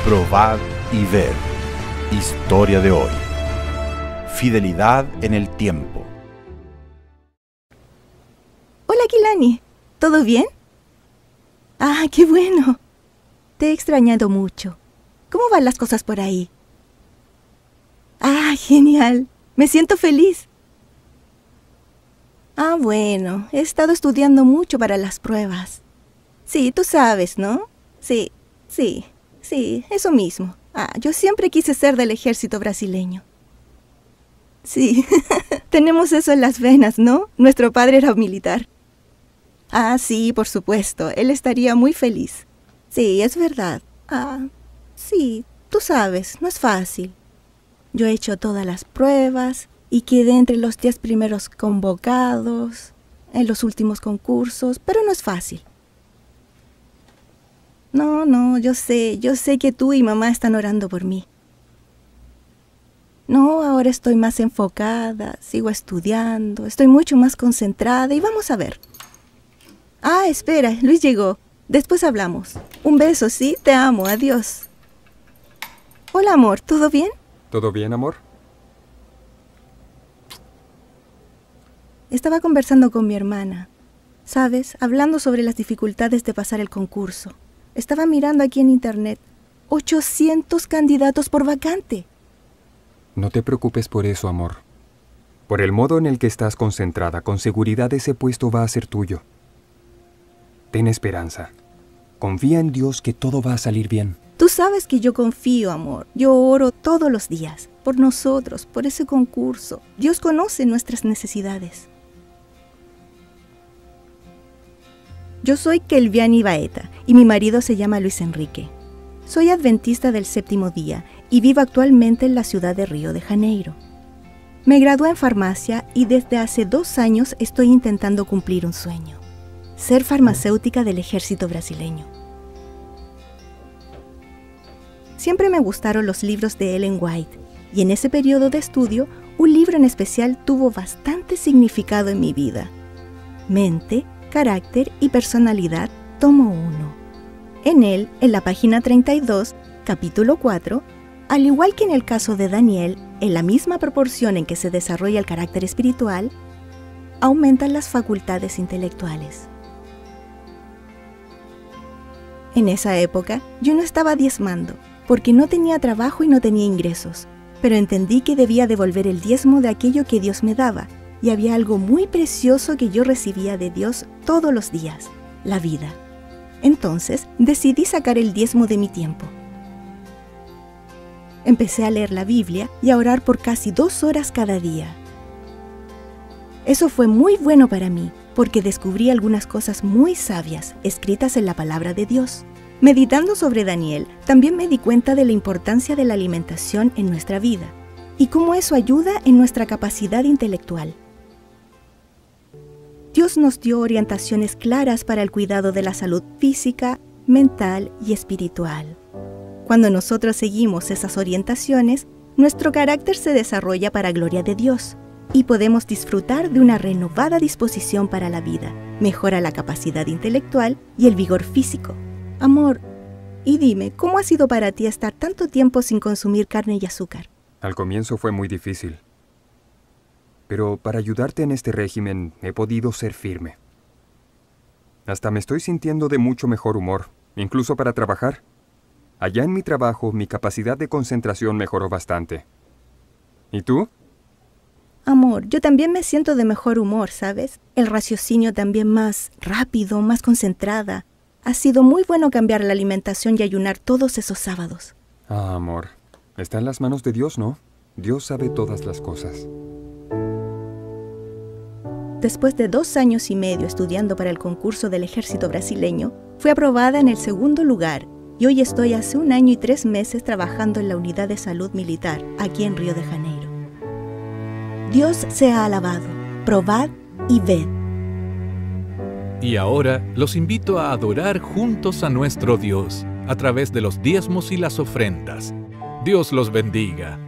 Probad y ved. Historia de hoy. Fidelidad en el tiempo. Hola, Kilani. ¿Todo bien? Ah, qué bueno. Te he extrañado mucho. ¿Cómo van las cosas por ahí? Ah, genial. Me siento feliz. Ah, bueno. He estado estudiando mucho para las pruebas. Sí, tú sabes, ¿no? Sí, eso mismo. Ah, yo siempre quise ser del ejército brasileño. Sí, tenemos eso en las venas, ¿no? Nuestro padre era militar. Ah, sí, por supuesto. Él estaría muy feliz. Sí, es verdad. Ah, sí, tú sabes, no es fácil. Yo he hecho todas las pruebas y quedé entre los 10 primeros convocados en los últimos concursos, pero no es fácil. No, yo sé que tú y mamá están orando por mí. No, ahora estoy más enfocada, sigo estudiando, estoy mucho más concentrada y vamos a ver. Ah, espera, Luis llegó. Después hablamos. Un beso, ¿sí? Te amo, adiós. Hola, amor, ¿todo bien? ¿Todo bien, amor? Estaba conversando con mi hermana. ¿Sabes? Hablando sobre las dificultades de pasar el concurso. Estaba mirando aquí en internet. 800 candidatos por vacante. No te preocupes por eso, amor. Por el modo en el que estás concentrada, con seguridad ese puesto va a ser tuyo. Ten esperanza. Confía en Dios que todo va a salir bien. Tú sabes que yo confío, amor. Yo oro todos los días. Por nosotros, por ese concurso. Dios conoce nuestras necesidades. Yo soy Kelviani Baeta y mi marido se llama Luis Enrique. Soy adventista del séptimo día y vivo actualmente en la ciudad de Río de Janeiro. Me gradué en farmacia y desde hace 2 años estoy intentando cumplir un sueño: ser farmacéutica del ejército brasileño. Siempre me gustaron los libros de Ellen White y en ese periodo de estudio un libro en especial tuvo bastante significado en mi vida: Mente, Carácter y Personalidad, tomo 1. En él, en la página 32, capítulo 4, al igual que en el caso de Daniel, en la misma proporción en que se desarrolla el carácter espiritual, aumentan las facultades intelectuales. En esa época, yo no estaba diezmando, porque no tenía trabajo y no tenía ingresos, pero entendí que debía devolver el diezmo de aquello que Dios me daba, y había algo muy precioso que yo recibía de Dios todos los días: la vida. Entonces, decidí sacar el diezmo de mi tiempo. Empecé a leer la Biblia y a orar por casi 2 horas cada día. Eso fue muy bueno para mí, porque descubrí algunas cosas muy sabias escritas en la palabra de Dios. Meditando sobre Daniel, también me di cuenta de la importancia de la alimentación en nuestra vida y cómo eso ayuda en nuestra capacidad intelectual. Dios nos dio orientaciones claras para el cuidado de la salud física, mental y espiritual. Cuando nosotros seguimos esas orientaciones, nuestro carácter se desarrolla para gloria de Dios y podemos disfrutar de una renovada disposición para la vida. Mejora la capacidad intelectual y el vigor físico. Amor, y dime, ¿cómo ha sido para ti estar tanto tiempo sin consumir carne y azúcar? Al comienzo fue muy difícil. Pero para ayudarte en este régimen he podido ser firme. Hasta me estoy sintiendo de mucho mejor humor, incluso para trabajar. Allá en mi trabajo, mi capacidad de concentración mejoró bastante. ¿Y tú? Amor, yo también me siento de mejor humor, ¿sabes? El raciocinio también más rápido, más concentrada. Ha sido muy bueno cambiar la alimentación y ayunar todos esos sábados. Ah, amor. Está en las manos de Dios, ¿no? Dios sabe todas las cosas. Después de 2 años y medio estudiando para el concurso del ejército brasileño, fui aprobada en el 2.º lugar y hoy estoy hace 1 año y 3 meses trabajando en la unidad de salud militar aquí en Río de Janeiro. Dios sea alabado. Probad y ved. Y ahora los invito a adorar juntos a nuestro Dios a través de los diezmos y las ofrendas. Dios los bendiga.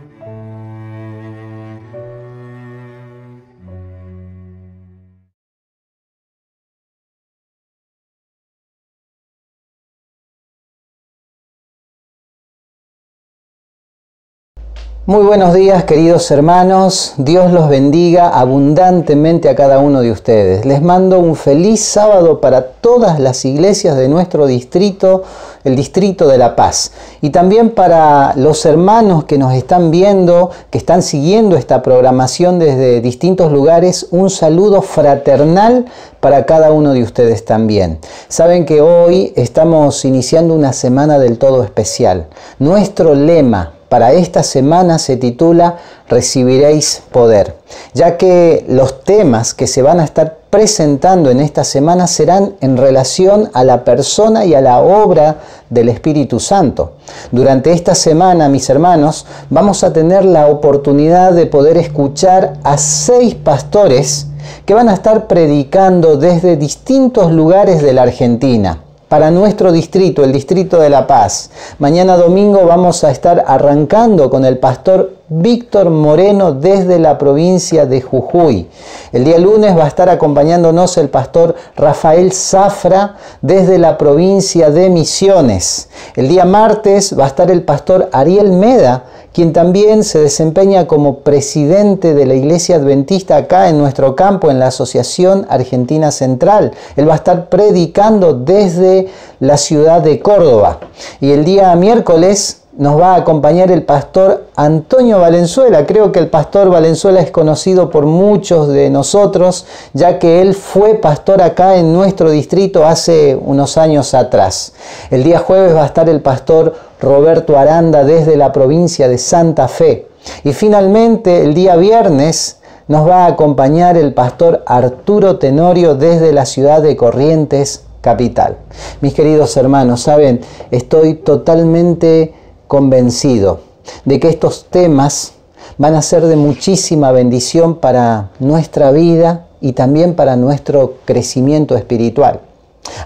Muy buenos días, queridos hermanos. Dios los bendiga abundantemente a cada uno de ustedes. Les mando un feliz sábado para todas las iglesias de nuestro distrito, el Distrito de La Paz. Y también para los hermanos que nos están viendo, que están siguiendo esta programación desde distintos lugares, un saludo fraternal para cada uno de ustedes también. Saben que hoy estamos iniciando una semana del todo especial. Nuestro lema para esta semana se titula Recibiréis Poder, ya que los temas que se van a estar presentando en esta semana serán en relación a la persona y a la obra del Espíritu Santo. Durante esta semana, mis hermanos, vamos a tener la oportunidad de poder escuchar a 6 pastores que van a estar predicando desde distintos lugares de la Argentina. Para nuestro distrito, el Distrito de La Paz. Mañana domingo vamos a estar arrancando con el pastor Víctor Moreno desde la provincia de Jujuy. El día lunes va a estar acompañándonos el pastor Rafael Zafra desde la provincia de Misiones. El día martes va a estar el pastor Ariel Meda, quien también se desempeña como presidente de la Iglesia Adventista acá en nuestro campo, en la Asociación Argentina Central. Él va a estar predicando desde la ciudad de Córdoba. Y el día miércoles nos va a acompañar el pastor Antonio Valenzuela. Creo que el pastor Valenzuela es conocido por muchos de nosotros, ya que él fue pastor acá en nuestro distrito hace unos años atrás. El día jueves va a estar el pastor Roberto Aranda desde la provincia de Santa Fe. Y finalmente el día viernes nos va a acompañar el pastor Arturo Tenorio desde la ciudad de Corrientes, capital. Mis queridos hermanos, saben, estoy totalmente convencido de que estos temas van a ser de muchísima bendición para nuestra vida y también para nuestro crecimiento espiritual.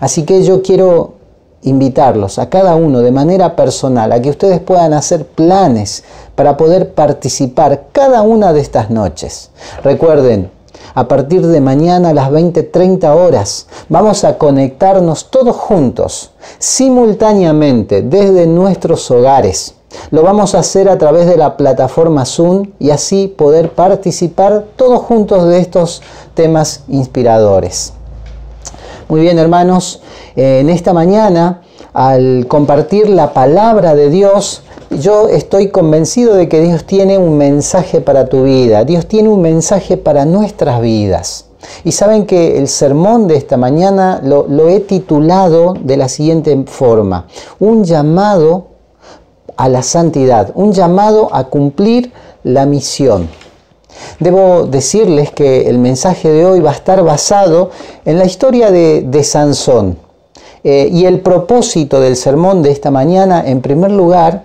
Así que yo quiero invitarlos a cada uno de manera personal a que ustedes puedan hacer planes para poder participar cada una de estas noches. Recuerden, a partir de mañana a las 20:30 horas vamos a conectarnos todos juntos, simultáneamente, desde nuestros hogares. Lo vamos a hacer a través de la plataforma Zoom y así poder participar todos juntos de estos temas inspiradores. Muy bien, hermanos, en esta mañana, al compartir la palabra de Dios, yo estoy convencido de que Dios tiene un mensaje para tu vida. Dios tiene un mensaje para nuestras vidas. Y saben que el sermón de esta mañana lo he titulado de la siguiente forma: un llamado a la santidad, un llamado a cumplir la misión. Debo decirles que el mensaje de hoy va a estar basado en la historia de Sansón. Y el propósito del sermón de esta mañana, en primer lugar,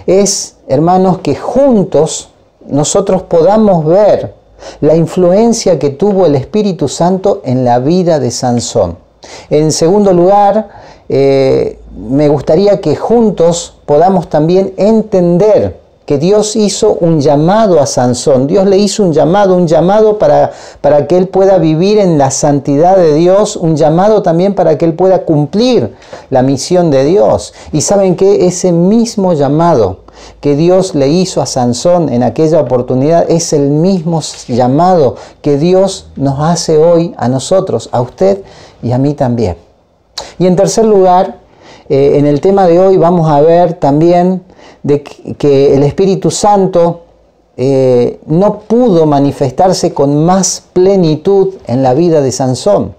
es, hermanos, que juntos nosotros podamos ver la influencia que tuvo el Espíritu Santo en la vida de Sansón. En segundo lugar, me gustaría que juntos podamos también entender que Dios hizo un llamado a Sansón. Dios le hizo un llamado para que él pueda vivir en la santidad de Dios, un llamado también para que él pueda cumplir la misión de Dios. Y saben que ese mismo llamado que Dios le hizo a Sansón en aquella oportunidad es el mismo llamado que Dios nos hace hoy a nosotros, a usted y a mí también. Y en tercer lugar, en el tema de hoy vamos a ver también de que el Espíritu Santo no pudo manifestarse con más plenitud en la vida de Sansón,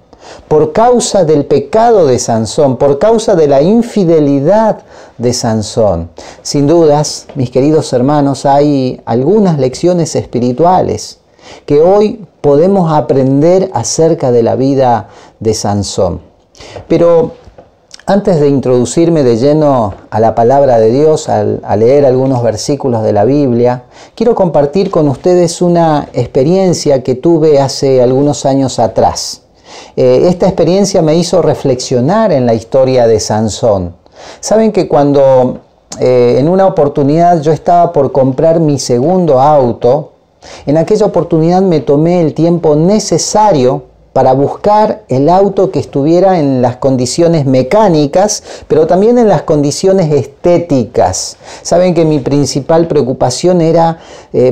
por causa del pecado de Sansón, por causa de la infidelidad de Sansón. Sin dudas, mis queridos hermanos, hay algunas lecciones espirituales que hoy podemos aprender acerca de la vida de Sansón. Pero antes de introducirme de lleno a la palabra de Dios, a leer algunos versículos de la Biblia, quiero compartir con ustedes una experiencia que tuve hace algunos años atrás. Esta experiencia me hizo reflexionar en la historia de Sansón. Saben que cuando en una oportunidad yo estaba por comprar mi segundo auto, en aquella oportunidad me tomé el tiempo necesario para buscar el auto que estuviera en las condiciones mecánicas, pero también en las condiciones estéticas. Saben que mi principal preocupación era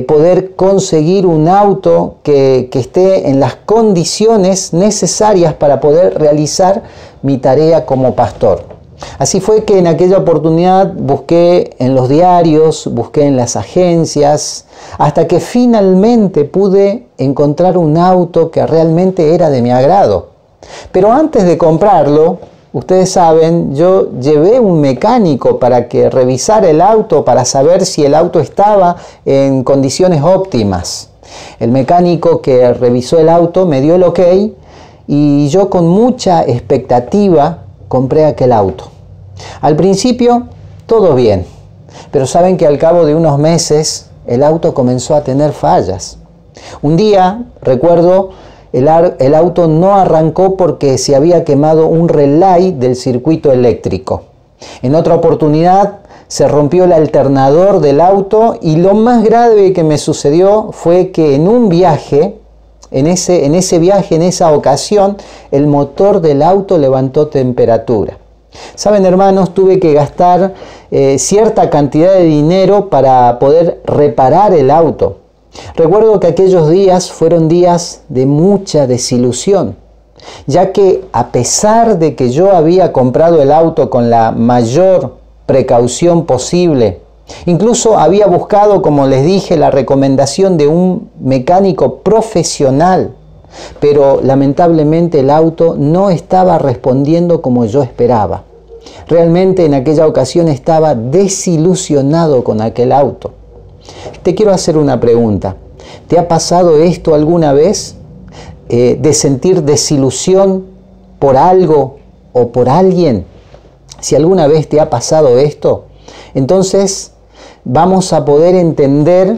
poder conseguir un auto que esté en las condiciones necesarias para poder realizar mi tarea como pastor. Así fue que en aquella oportunidad busqué en los diarios, busqué en las agencias, hasta que finalmente pude encontrar un auto que realmente era de mi agrado. Pero antes de comprarlo, ustedes saben, yo llevé un mecánico para que revisara el auto, para saber si el auto estaba en condiciones óptimas. El mecánico que revisó el auto me dio el ok y yo con mucha expectativa compré aquel auto. Al principio todo bien, pero saben que al cabo de unos meses el auto comenzó a tener fallas. Un día, recuerdo, el auto no arrancó porque se había quemado un relay del circuito eléctrico. En otra oportunidad se rompió el alternador del auto y lo más grave que me sucedió fue que en un viaje, en esa ocasión, el motor del auto levantó temperatura. Saben, hermanos, tuve que gastar cierta cantidad de dinero para poder reparar el auto. Recuerdo que aquellos días fueron días de mucha desilusión, ya que a pesar de que yo había comprado el auto con la mayor precaución posible, incluso había buscado, como les dije, la recomendación de un mecánico profesional, pero lamentablemente el auto no estaba respondiendo como yo esperaba. Realmente en aquella ocasión estaba desilusionado con aquel auto. Te quiero hacer una pregunta. ¿Te ha pasado esto alguna vez? De sentir desilusión por algo o por alguien. Si alguna vez te ha pasado esto, entonces vamos a poder entender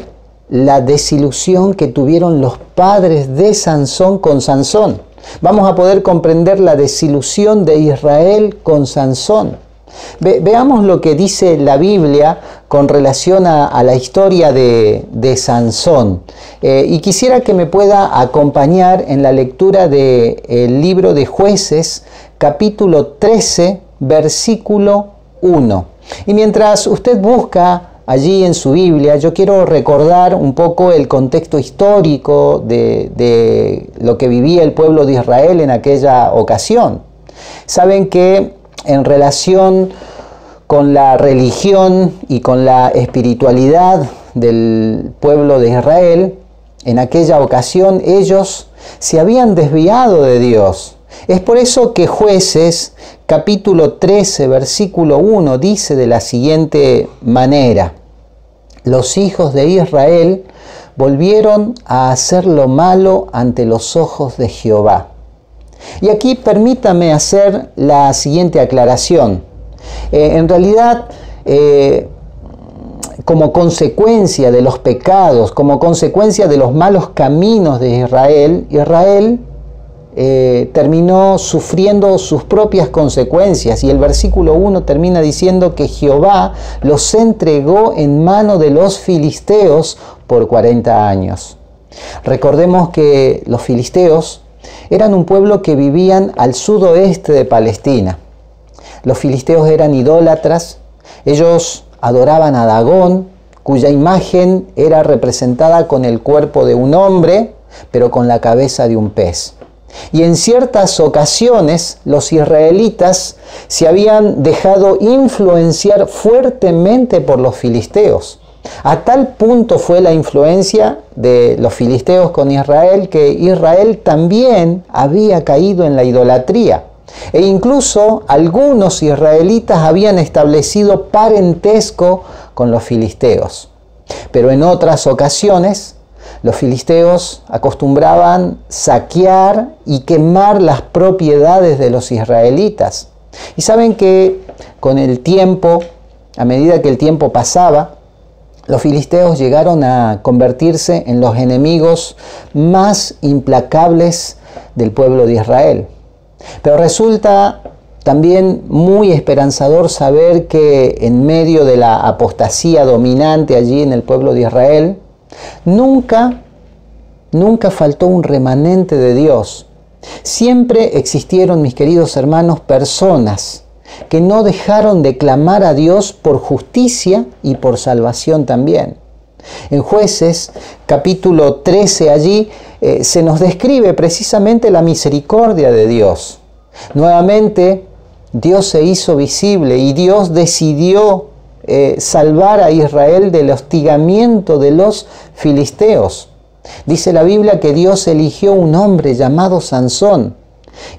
la desilusión que tuvieron los padres de Sansón con Sansón. Vamos a poder comprender la desilusión de Israel con Sansón. Veamos lo que dice la Biblia con relación a la historia de Sansón. Y quisiera que me pueda acompañar en la lectura del libro de Jueces, capítulo 13, versículo 1. Y mientras usted busca allí en su Biblia, yo quiero recordar un poco el contexto histórico de lo que vivía el pueblo de Israel en aquella ocasión. Saben que en relación con la religión y con la espiritualidad del pueblo de Israel, en aquella ocasión ellos se habían desviado de Dios. Es por eso que Jueces, capítulo 13, versículo 1, dice de la siguiente manera: los hijos de Israel volvieron a hacer lo malo ante los ojos de Jehová. Y aquí permítame hacer la siguiente aclaración. En realidad, como consecuencia de los pecados, como consecuencia de los malos caminos de Israel, terminó sufriendo sus propias consecuencias, y el versículo 1 termina diciendo que Jehová los entregó en mano de los filisteos por 40 años. Recordemos que los filisteos eran un pueblo que vivían al sudoeste de Palestina. Los filisteos eran idólatras, ellos adoraban a Dagón, cuya imagen era representada con el cuerpo de un hombre, pero con la cabeza de un pez. Y en ciertas ocasiones los israelitas se habían dejado influenciar fuertemente por los filisteos. A tal punto fue la influencia de los filisteos con Israel que Israel también había caído en la idolatría. E incluso algunos israelitas habían establecido parentesco con los filisteos. Pero en otras ocasiones los filisteos acostumbraban saquear y quemar las propiedades de los israelitas. Y saben que con el tiempo, a medida que el tiempo pasaba, los filisteos llegaron a convertirse en los enemigos más implacables del pueblo de Israel. Pero resulta también muy esperanzador saber que en medio de la apostasía dominante allí en el pueblo de Israel, nunca faltó un remanente de Dios Siempre existieron, mis queridos hermanos, personas que no dejaron de clamar a Dios por justicia y por salvación también. En Jueces, capítulo 13, allí se nos describe precisamente la misericordia de Dios. Nuevamente, Dios se hizo visible y Dios decidió salvar a Israel del hostigamiento de los filisteos. Dice la Biblia que Dios eligió un hombre llamado Sansón,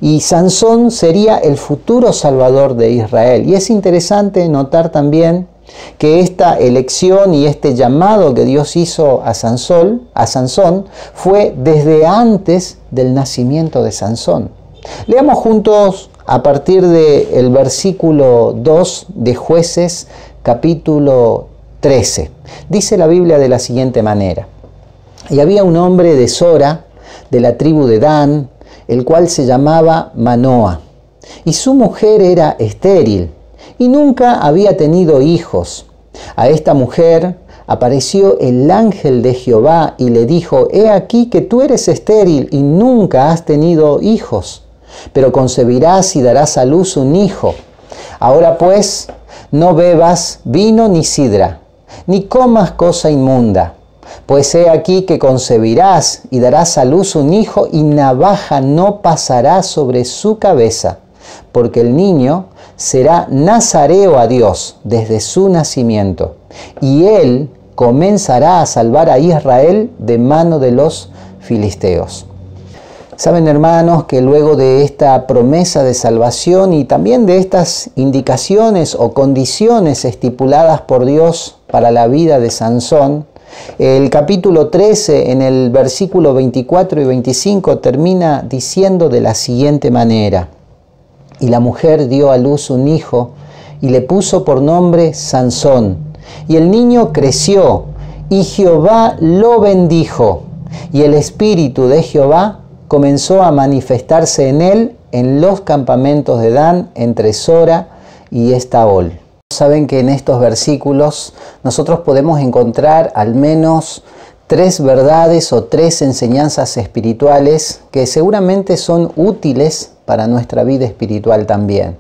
y Sansón sería el futuro salvador de Israel. Y es interesante notar también que esta elección y este llamado que Dios hizo a Sansón fue desde antes del nacimiento de Sansón. Leamos juntos a partir del versículo 2 de Jueces, capítulo 13. Dice la Biblia de la siguiente manera: Y había un hombre de Sora, de la tribu de Dan, el cual se llamaba Manoa, y su mujer era estéril, y nunca había tenido hijos. A esta mujer apareció el ángel de Jehová y le dijo: He aquí que tú eres estéril y nunca has tenido hijos, pero concebirás y darás a luz un hijo. Ahora pues, no bebas vino ni sidra, ni comas cosa inmunda, pues he aquí que concebirás y darás a luz un hijo, y navaja no pasará sobre su cabeza, porque el niño será nazareo a Dios desde su nacimiento, y él comenzará a salvar a Israel de mano de los filisteos. Saben, hermanos, que luego de esta promesa de salvación y también de estas indicaciones o condiciones estipuladas por Dios para la vida de Sansón, el capítulo 13, en el versículo 24 y 25, termina diciendo de la siguiente manera: Y la mujer dio a luz un hijo y le puso por nombre Sansón. Y el niño creció y Jehová lo bendijo. Y el espíritu de Jehová comenzó a manifestarse en él en los campamentos de Dan, entre Sora y Estaol. Saben que en estos versículos nosotros podemos encontrar al menos 3 verdades o 3 enseñanzas espirituales que seguramente son útiles para nuestra vida espiritual también.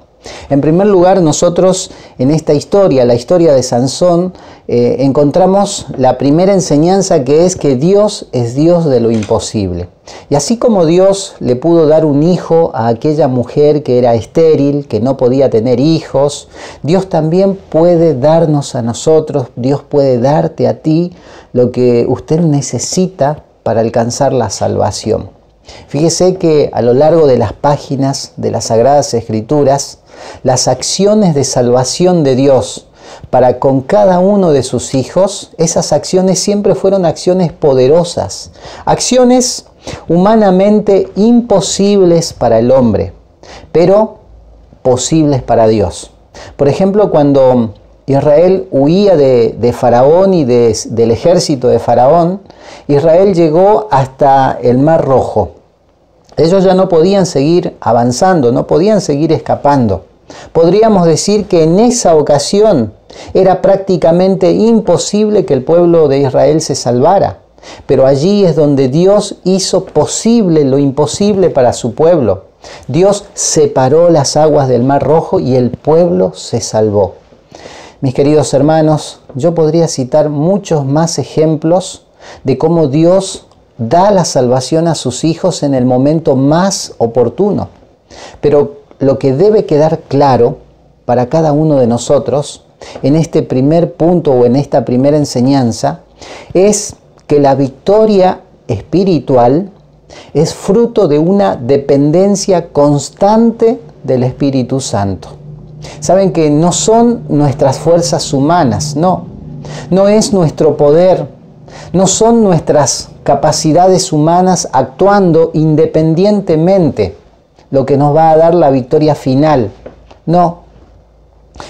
En primer lugar, nosotros en esta historia, la historia de Sansón, encontramos la primera enseñanza, que es que Dios es Dios de lo imposible. Y así como Dios le pudo dar un hijo a aquella mujer que era estéril, que no podía tener hijos, Dios también puede darnos a nosotros, Dios puede darte a ti lo que usted necesita para alcanzar la salvación. Fíjese que a lo largo de las páginas de las Sagradas Escrituras, las acciones de salvación de Dios para con cada uno de sus hijos, esas acciones siempre fueron acciones poderosas, acciones humanamente imposibles para el hombre, pero posibles para Dios. Por ejemplo, cuando Israel huía de Faraón y del ejército de Faraón, Israel llegó hasta el Mar Rojo. Ellos ya no podían seguir avanzando, no podían seguir escapando. Podríamos decir que en esa ocasión era prácticamente imposible que el pueblo de Israel se salvara. Pero allí es donde Dios hizo posible lo imposible para su pueblo. Dios separó las aguas del Mar Rojo y el pueblo se salvó. Mis queridos hermanos, yo podría citar muchos más ejemplos de cómo Dios da la salvación a sus hijos en el momento más oportuno. Pero lo que debe quedar claro para cada uno de nosotros en este primer punto o en esta primera enseñanza es que la victoria espiritual es fruto de una dependencia constante del Espíritu Santo. Saben que no son nuestras fuerzas humanas, no es nuestro poder, no son nuestras capacidades humanas actuando independientemente lo que nos va a dar la victoria final. No.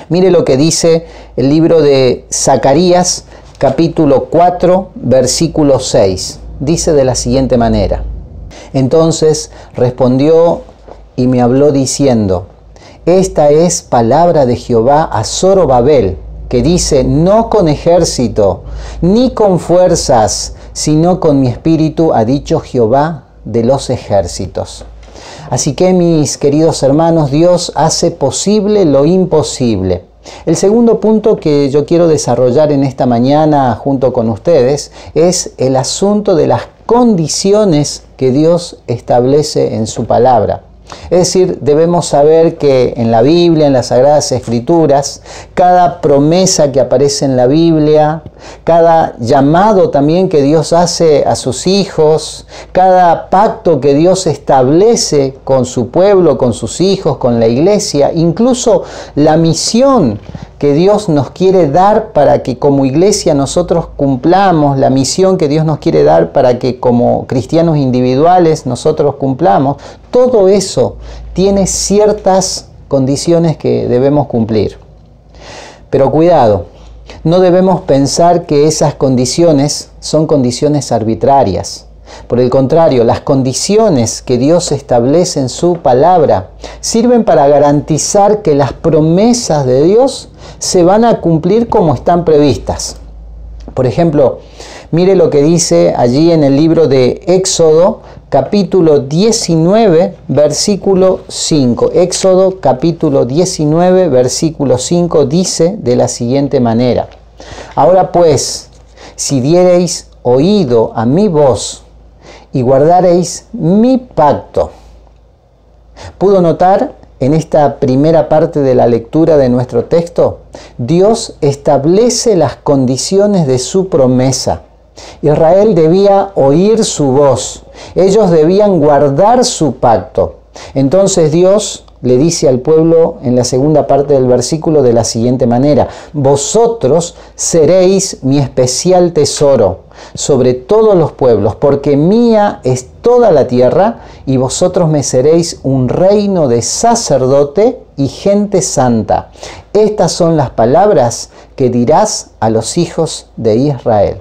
Mire lo que dice el libro de Zacarías, capítulo 4, versículo 6. Dice de la siguiente manera: Entonces respondió y me habló diciendo: Esta es palabra de Jehová a Zorobabel, que dice: No con ejército, ni con fuerzas, sino con mi espíritu, ha dicho Jehová de los ejércitos. Así que, mis queridos hermanos, Dios hace posible lo imposible. El segundo punto que yo quiero desarrollar en esta mañana junto con ustedes es el asunto de las condiciones que Dios establece en su palabra. Es decir, debemos saber que en la Biblia, en las Sagradas Escrituras, cada promesa que aparece en la Biblia, cada llamado también que Dios hace a sus hijos, cada pacto que Dios establece con su pueblo, con sus hijos, con la iglesia, incluso la misión que Dios nos quiere dar para que como iglesia nosotros cumplamos, la misión que Dios nos quiere dar para que como cristianos individuales nosotros cumplamos, todo eso tiene ciertas condiciones que debemos cumplir. Pero cuidado, no debemos pensar que esas condiciones son condiciones arbitrarias. Por el contrario, las condiciones que Dios establece en su palabra sirven para garantizar que las promesas de Dios se van a cumplir como están previstas. Por ejemplo, mire lo que dice allí en el libro de Éxodo, capítulo 19, versículo 5. Éxodo, capítulo 19, versículo 5, dice de la siguiente manera: Ahora pues, si diereis oído a mi voz y guardareis mi pacto. ¿Pudo notar en esta primera parte de la lectura de nuestro texto? Dios establece las condiciones de su promesa. Israel debía oír su voz. Ellos debían guardar su pacto. Entonces Dios le dice al pueblo en la segunda parte del versículo de la siguiente manera: vosotros seréis mi especial tesoro sobre todos los pueblos, porque mía es toda la tierra, y vosotros me seréis un reino de sacerdote y gente santa. Estas son las palabras que dirás a los hijos de Israel.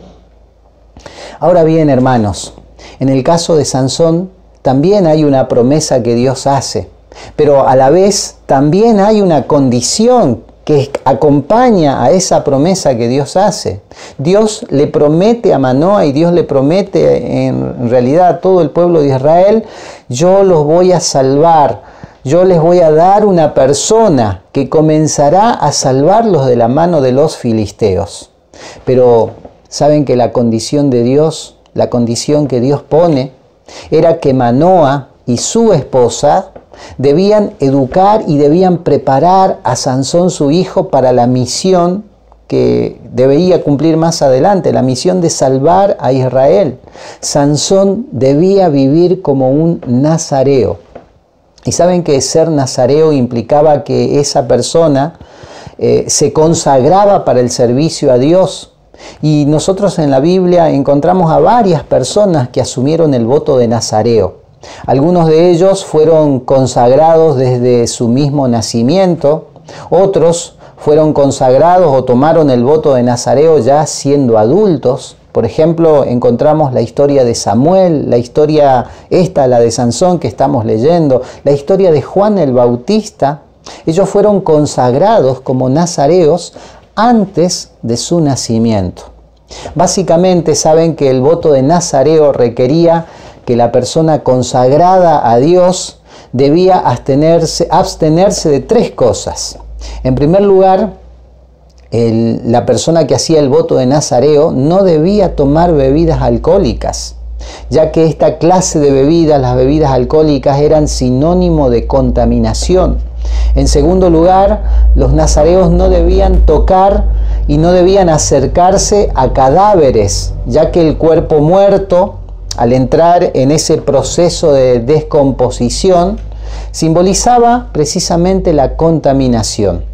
Ahora bien, hermanos, en el caso de Sansón también hay una promesa que Dios hace, pero a la vez también hay una condición que acompaña a esa promesa que Dios hace. Dios le promete a Manoa y Dios le promete en realidad a todo el pueblo de Israel: yo los voy a salvar, yo les voy a dar una persona que comenzará a salvarlos de la mano de los filisteos. Pero saben que la condición de Dios, la condición que Dios pone, era que Manoa y su esposa debían educar y debían preparar a Sansón, su hijo, para la misión que debía cumplir más adelante, la misión de salvar a Israel. Sansón debía vivir como un nazareo. Y saben que ser nazareo implicaba que esa persona se consagraba para el servicio a Dios. Y nosotros en la Biblia encontramos a varias personas que asumieron el voto de nazareo. Algunos de ellos fueron consagrados desde su mismo nacimiento, otros fueron consagrados o tomaron el voto de nazareo ya siendo adultos. Por ejemplo, encontramos la historia de Samuel, la historia esta, la de Sansón que estamos leyendo, la historia de Juan el Bautista. Ellos fueron consagrados como nazareos antes de su nacimiento. Básicamente saben que el voto de nazareo requería que la persona consagrada a Dios debía abstenerse de tres cosas. En primer lugar, la persona que hacía el voto de nazareo no debía tomar bebidas alcohólicas, ya que esta clase de bebidas, las bebidas alcohólicas, eran sinónimo de contaminación. En segundo lugar, los nazareos no debían tocar y no debían acercarse a cadáveres, ya que el cuerpo muerto, al entrar en ese proceso de descomposición, simbolizaba precisamente la contaminación.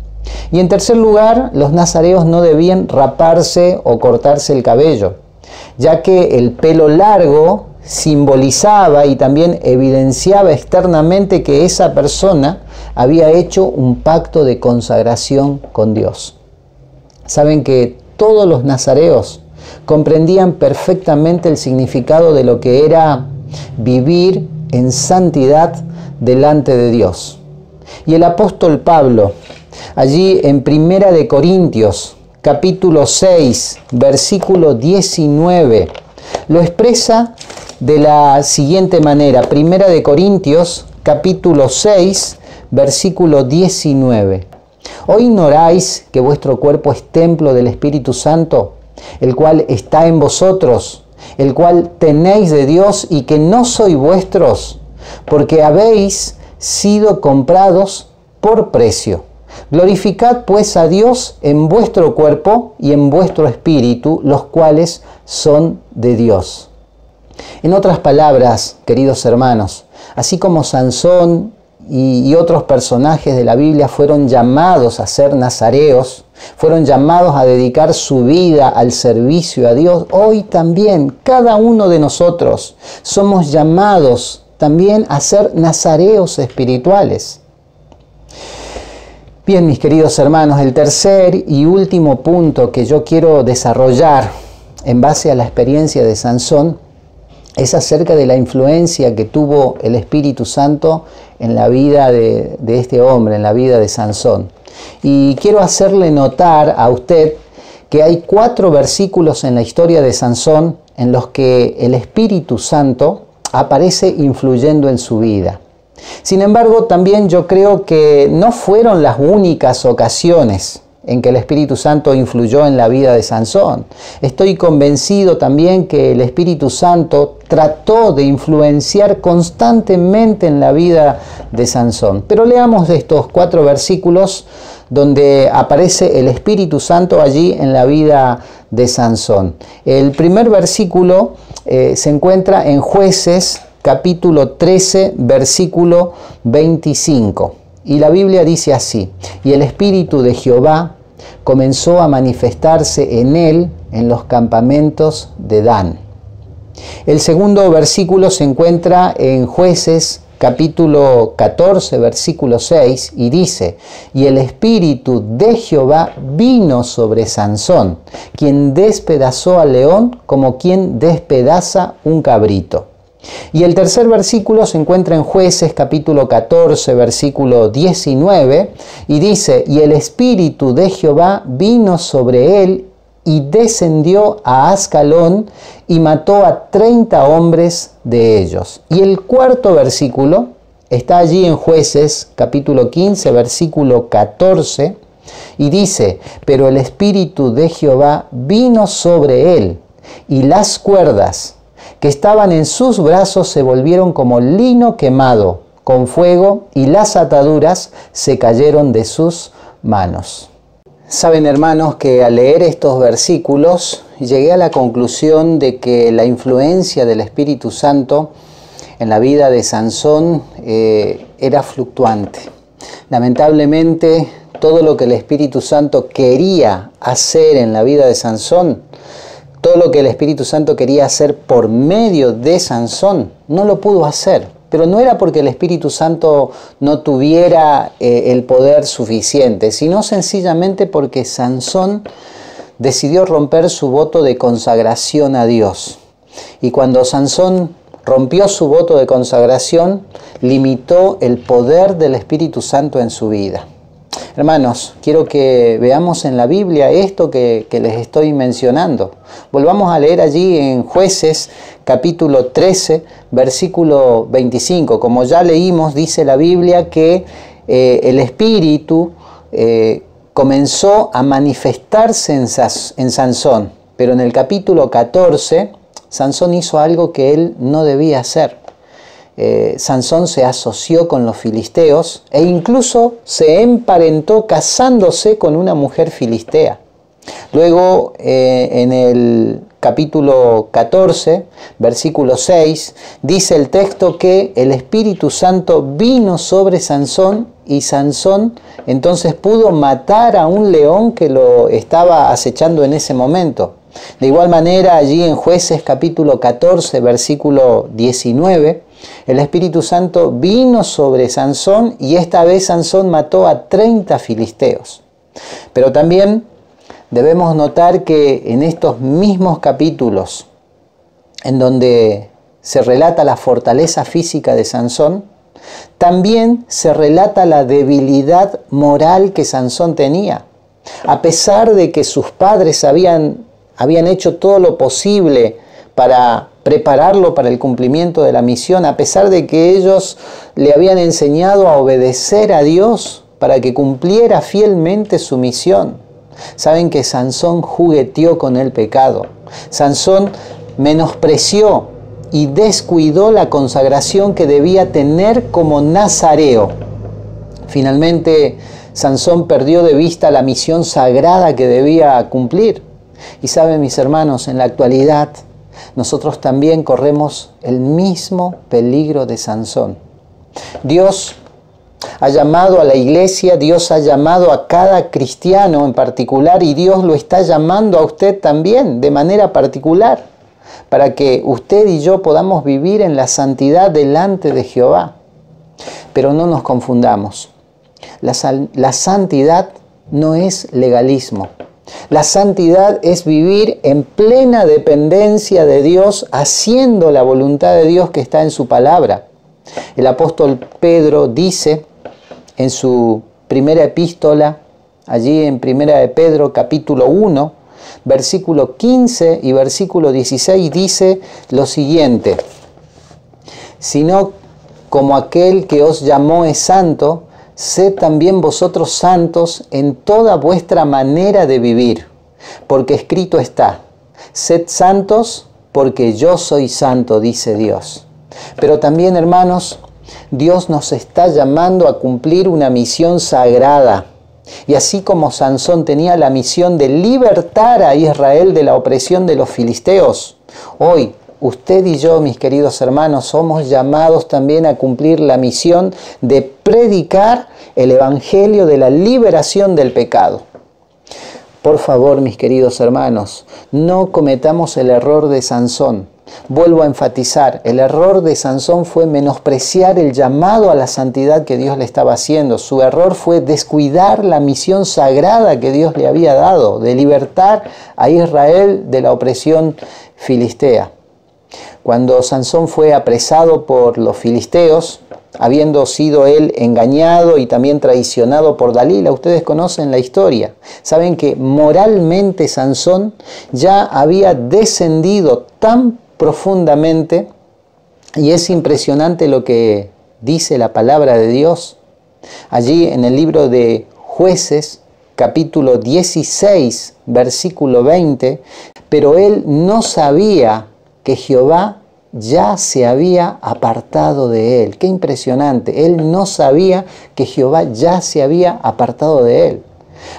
Y en tercer lugar, los nazareos no debían raparse o cortarse el cabello, ya que el pelo largo simbolizaba y también evidenciaba externamente que esa persona había hecho un pacto de consagración con Dios. Saben que todos los nazareos comprendían perfectamente el significado de lo que era vivir en santidad delante de Dios. Y el apóstol Pablo, allí en 1 de Corintios, capítulo 6, versículo 19, lo expresa de la siguiente manera. 1 de Corintios, capítulo 6, versículo 19. ¿O ignoráis que vuestro cuerpo es templo del Espíritu Santo, el cual está en vosotros, el cual tenéis de Dios y que no sois vuestros, porque habéis sido comprados por precio? Glorificad pues a Dios en vuestro cuerpo y en vuestro espíritu, los cuales son de Dios. En otras palabras, queridos hermanos, así como Sansón y otros personajes de la Biblia fueron llamados a ser nazareos, fueron llamados a dedicar su vida al servicio a Dios, hoy también cada uno de nosotros somos llamados también a ser nazareos espirituales. Bien, mis queridos hermanos, el tercer y último punto que yo quiero desarrollar en base a la experiencia de Sansón es acerca de la influencia que tuvo el Espíritu Santo en la vida de este hombre, en la vida de Sansón. Y quiero hacerle notar a usted que hay 4 versículos en la historia de Sansón en los que el Espíritu Santo aparece influyendo en su vida. Sin embargo, también yo creo que no fueron las únicas ocasiones en que el Espíritu Santo influyó en la vida de Sansón. Estoy convencido también que el Espíritu Santo trató de influenciar constantemente en la vida de Sansón. Pero leamos estos 4 versículos donde aparece el Espíritu Santo allí en la vida de Sansón. El primer versículo se encuentra en Jueces, capítulo 13, versículo 25. Y la Biblia dice así: y el Espíritu de Jehová comenzó a manifestarse en él en los campamentos de Dan. El segundo versículo se encuentra en Jueces, capítulo 14, versículo 6, y dice: y el Espíritu de Jehová vino sobre Sansón, quien despedazó al león como quien despedaza un cabrito. Y el tercer versículo se encuentra en Jueces capítulo 14, versículo 19, y dice: y el Espíritu de Jehová vino sobre él y descendió a Ascalón y mató a 30 hombres de ellos. Y el cuarto versículo está allí en Jueces capítulo 15, versículo 14, y dice: pero el Espíritu de Jehová vino sobre él, y las cuerdas que estaban en sus brazos se volvieron como lino quemado con fuego, y las ataduras se cayeron de sus manos. Saben, hermanos, que al leer estos versículos llegué a la conclusión de que la influencia del Espíritu Santo en la vida de Sansón era fluctuante. Lamentablemente, todo lo que el Espíritu Santo quería hacer en la vida de Sansón, todo lo que el Espíritu Santo quería hacer por medio de Sansón, no lo pudo hacer. Pero no era porque el Espíritu Santo no tuviera el poder suficiente, sino sencillamente porque Sansón decidió romper su voto de consagración a Dios. Y cuando Sansón rompió su voto de consagración, limitó el poder del Espíritu Santo en su vida. Hermanos, quiero que veamos en la Biblia esto que les estoy mencionando. Volvamos a leer allí en Jueces capítulo 13, versículo 25. Como ya leímos, dice la Biblia que el Espíritu comenzó a manifestarse en Sansón. Pero en el capítulo 14, Sansón hizo algo que él no debía hacer. Sansón se asoció con los filisteos e incluso se emparentó casándose con una mujer filistea. Luego, en el capítulo 14, versículo 6, dice el texto que el Espíritu Santo vino sobre Sansón y Sansón entonces pudo matar a un león que lo estaba acechando en ese momento. De igual manera, allí en Jueces capítulo 14, versículo 19, el Espíritu Santo vino sobre Sansón y esta vez Sansón mató a 30 filisteos. Pero también debemos notar que en estos mismos capítulos, en donde se relata la fortaleza física de Sansón, también se relata la debilidad moral que Sansón tenía. A pesar de que sus padres habían hecho todo lo posible para prepararlo para el cumplimiento de la misión, a pesar de que ellos le habían enseñado a obedecer a Dios para que cumpliera fielmente su misión. Saben que Sansón jugueteó con el pecado. Sansón menospreció y descuidó la consagración que debía tener como nazareo. Finalmente, Sansón perdió de vista la misión sagrada que debía cumplir. Y saben, mis hermanos, en la actualidad nosotros también corremos el mismo peligro de Sansón. Dios ha llamado a la iglesia, Dios ha llamado a cada cristiano en particular y Dios lo está llamando a usted también de manera particular para que usted y yo podamos vivir en la santidad delante de Jehová. Pero no nos confundamos. La santidad no es legalismo. La santidad es vivir en plena dependencia de Dios, haciendo la voluntad de Dios que está en su palabra. El apóstol Pedro dice en su primera epístola, allí en Primera de Pedro, capítulo 1, versículo 15 y versículo 16, dice lo siguiente: sino como aquel que os llamó es santo, sed también vosotros santos en toda vuestra manera de vivir, porque escrito está: sed santos porque yo soy santo, dice Dios. Pero también, hermanos, Dios nos está llamando a cumplir una misión sagrada. Y así como Sansón tenía la misión de libertar a Israel de la opresión de los filisteos, hoy usted y yo, mis queridos hermanos, somos llamados también a cumplir la misión de predicar el evangelio de la liberación del pecado. Por favor, mis queridos hermanos, no cometamos el error de Sansón. Vuelvo a enfatizar, el error de Sansón fue menospreciar el llamado a la santidad que Dios le estaba haciendo. Su error fue descuidar la misión sagrada que Dios le había dado, de libertar a Israel de la opresión filistea. Cuando Sansón fue apresado por los filisteos, habiendo sido él engañado y también traicionado por Dalila, ustedes conocen la historia. Saben que moralmente Sansón ya había descendido tan profundamente, y es impresionante lo que dice la palabra de Dios. Allí en el libro de Jueces, capítulo 16, versículo 20, pero él no sabía que Jehová ya se había apartado de él. Qué impresionante. Él no sabía que Jehová ya se había apartado de él.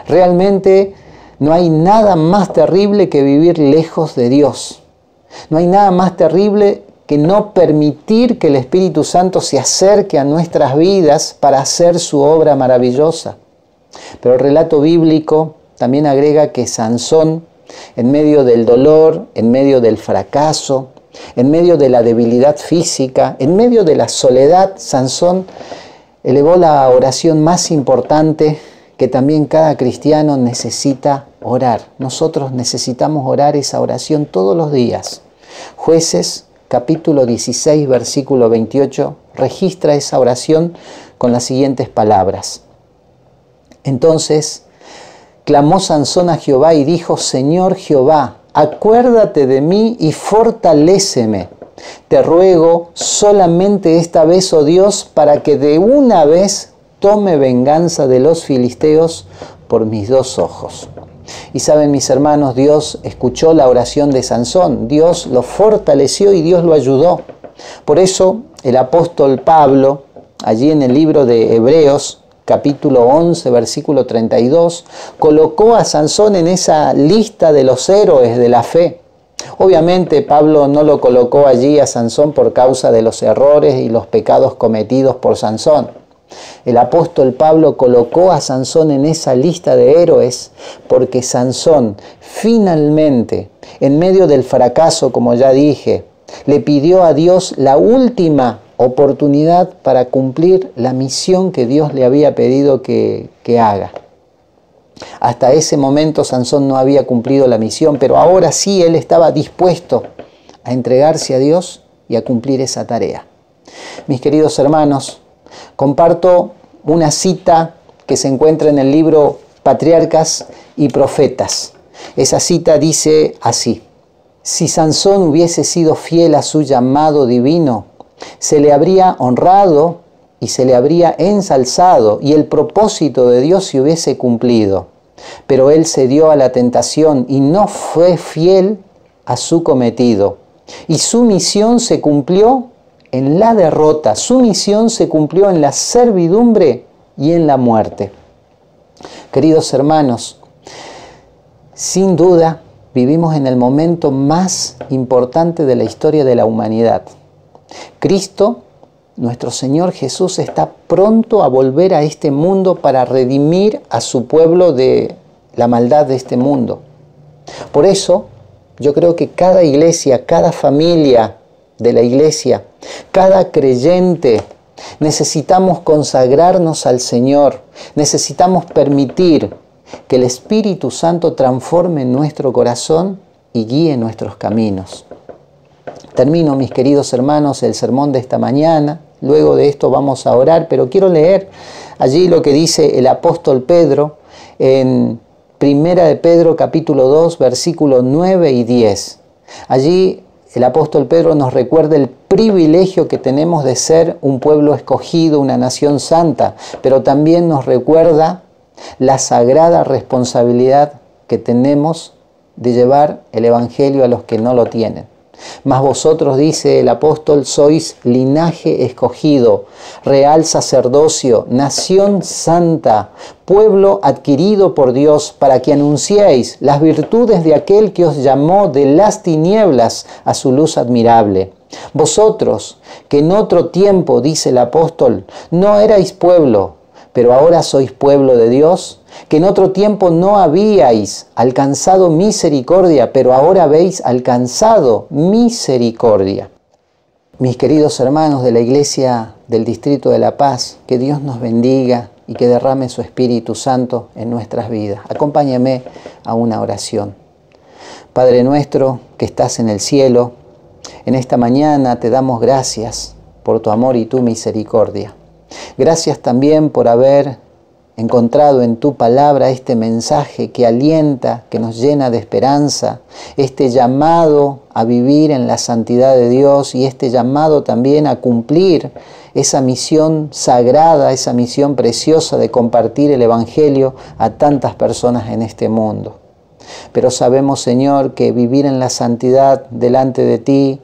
Realmente no hay nada más terrible que vivir lejos de Dios. No hay nada más terrible que no permitir que el Espíritu Santo se acerque a nuestras vidas para hacer su obra maravillosa. Pero el relato bíblico también agrega que Sansón, en medio del dolor, en medio del fracaso, en medio de la debilidad física, en medio de la soledad, Sansón elevó la oración más importante que también cada cristiano necesita orar. Nosotros necesitamos orar esa oración todos los días. Jueces, capítulo 16, versículo 28, registra esa oración con las siguientes palabras. Entonces clamó Sansón a Jehová y dijo: Señor Jehová, acuérdate de mí y fortaléceme. Te ruego solamente esta vez, oh Dios, para que de una vez tome venganza de los filisteos por mis dos ojos. Y saben, mis hermanos, Dios escuchó la oración de Sansón, Dios lo fortaleció y Dios lo ayudó. Por eso el apóstol Pablo, allí en el libro de Hebreos, capítulo 11, versículo 32, colocó a Sansón en esa lista de los héroes de la fe. Obviamente Pablo no lo colocó allí a Sansón por causa de los errores y los pecados cometidos por Sansón. El apóstol Pablo colocó a Sansón en esa lista de héroes porque Sansón finalmente, en medio del fracaso, como ya dije, le pidió a Dios la última oportunidad para cumplir la misión que Dios le había pedido que haga. Hasta ese momento Sansón no había cumplido la misión, pero ahora sí él estaba dispuesto a entregarse a Dios y a cumplir esa tarea. Mis queridos hermanos, comparto una cita que se encuentra en el libro Patriarcas y Profetas. Esa cita dice así: Si Sansón hubiese sido fiel a su llamado divino, se le habría honrado y se le habría ensalzado y el propósito de Dios se hubiese cumplido. Pero él cedió a la tentación y no fue fiel a su cometido. Y su misión se cumplió en la derrota, su misión se cumplió en la servidumbre y en la muerte. Queridos hermanos, sin duda vivimos en el momento más importante de la historia de la humanidad. Cristo, nuestro Señor Jesús, está pronto a volver a este mundo para redimir a su pueblo de la maldad de este mundo. Por eso, yo creo que cada iglesia, cada familia de la iglesia, cada creyente, necesitamos consagrarnos al Señor, necesitamos permitir que el Espíritu Santo transforme nuestro corazón y guíe nuestros caminos. Termino, mis queridos hermanos, el sermón de esta mañana. Luego de esto vamos a orar, pero quiero leer allí lo que dice el apóstol Pedro en Primera de Pedro capítulo 2, versículos 9 y 10. Allí el apóstol Pedro nos recuerda el privilegio que tenemos de ser un pueblo escogido, una nación santa, pero también nos recuerda la sagrada responsabilidad que tenemos de llevar el Evangelio a los que no lo tienen. Mas vosotros, dice el apóstol, sois linaje escogido, real sacerdocio, nación santa, pueblo adquirido por Dios, para que anunciéis las virtudes de aquel que os llamó de las tinieblas a su luz admirable. Vosotros, que en otro tiempo, dice el apóstol, no erais pueblo, pero ahora sois pueblo de Dios, que en otro tiempo no habíais alcanzado misericordia, pero ahora habéis alcanzado misericordia. Mis queridos hermanos de la Iglesia del Distrito de La Paz, que Dios nos bendiga y que derrame su Espíritu Santo en nuestras vidas. Acompáñame a una oración. Padre nuestro que estás en el cielo, en esta mañana te damos gracias por tu amor y tu misericordia. Gracias también por haber encontrado en tu palabra este mensaje que alienta, que nos llena de esperanza, este llamado a vivir en la santidad de Dios y este llamado también a cumplir esa misión sagrada, esa misión preciosa de compartir el Evangelio a tantas personas en este mundo. Pero sabemos, Señor, que vivir en la santidad delante de ti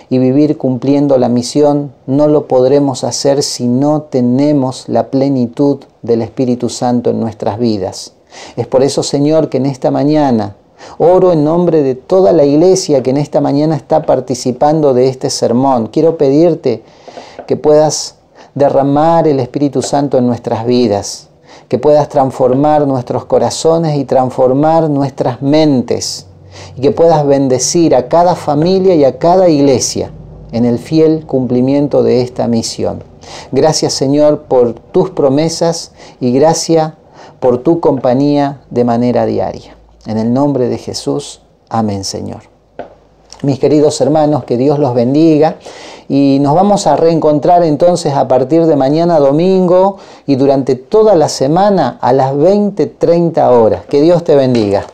y vivir cumpliendo la misión no lo podremos hacer si no tenemos la plenitud del Espíritu Santo en nuestras vidas. Es por eso, Señor, que en esta mañana oro en nombre de toda la iglesia que en esta mañana está participando de este sermón. Quiero pedirte que puedas derramar el Espíritu Santo en nuestras vidas, que puedas transformar nuestros corazones y transformar nuestras mentes, y que puedas bendecir a cada familia y a cada iglesia en el fiel cumplimiento de esta misión. Gracias, Señor, por tus promesas y gracias por tu compañía de manera diaria. En el nombre de Jesús, amén, Señor. Mis queridos hermanos, que Dios los bendiga y nos vamos a reencontrar entonces a partir de mañana domingo y durante toda la semana a las 20:30 horas. Que Dios te bendiga.